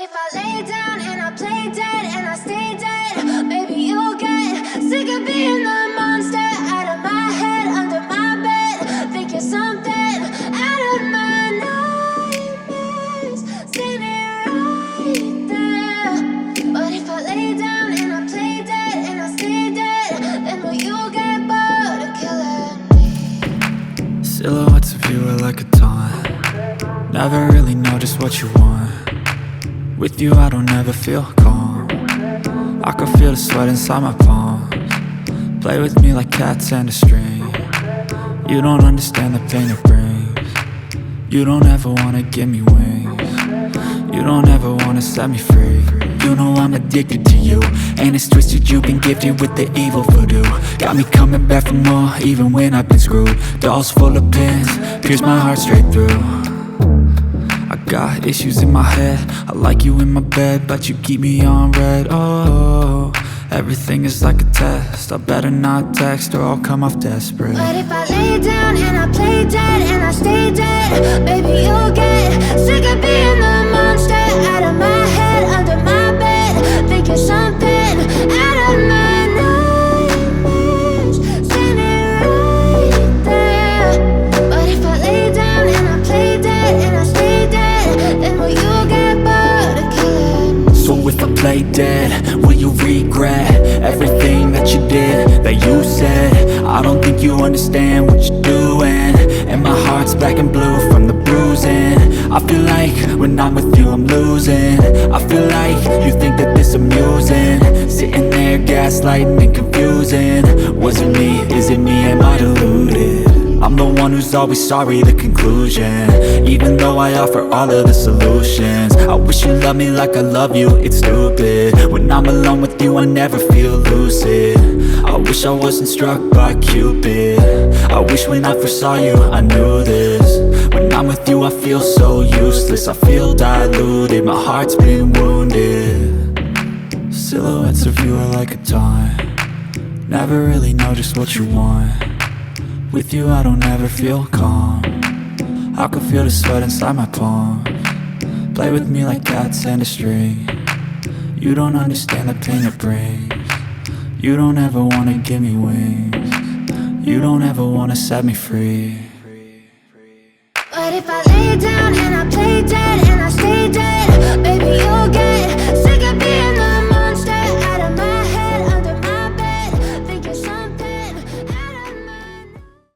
if I lay down and I play dead and I stay dead, maybe you'll get sick of being the monster out of my head, under my bed, thinking something out of my nightmares, standing right there. But if I lay down and I play dead and I stay dead, then will you get bored of killing me? Silhouettes of you are like a taunt. Never really know just what you want. With you I don't ever feel calm. I can feel the sweat inside my palms. Play with me like cats and a string. You don't understand the pain it brings. You don't ever wanna give me wings. You don't ever wanna set me free. You know I'm addicted to you, and it's twisted, you've been gifted with the evil voodoo. Got me coming back for more, even when I've been screwed. Dolls full of pins, pierce my heart straight through. I got issues in my head, I like you in my bed, but you keep me on red. Oh, everything is like a test. I better not text or I'll come off desperate. But if I lay down and I play dead and I stay dead, baby you'll get sick of being the monster out of my head, under my bed, thinking something out of my nightmares, standing right there. But if I lay down and I play dead and I stay dead, then will you get bored of killing me? So if I play dead, will you regret everything that you did, that you said? I don't think you understand what you're doing, and my heart's black and blue from the bruising. I feel like when I'm with you I'm losing. I feel like you think that this amusing, sitting there gaslighting and confusing. Was it me? Is it me? Am I deluded? I'm the one who's always sorry, the conclusion, even though I offer all of the solutions. I wish you loved me like I love you, it's stupid. When I'm alone with you I never feel lucid. I wish I wasn't struck by Cupid. I wish when I first saw you I knew this. When I'm with you I feel so useless, I feel diluted, my heart's been wounded. Silhouettes of you are like a taunt. Never really know just what you want. With you I don't ever feel calm. I can feel the sweat inside my palms. Play with me like cats and a string. You don't understand the pain it brings. You don't ever wanna give me wings. You don't ever wanna set me free. But if I lay down and I play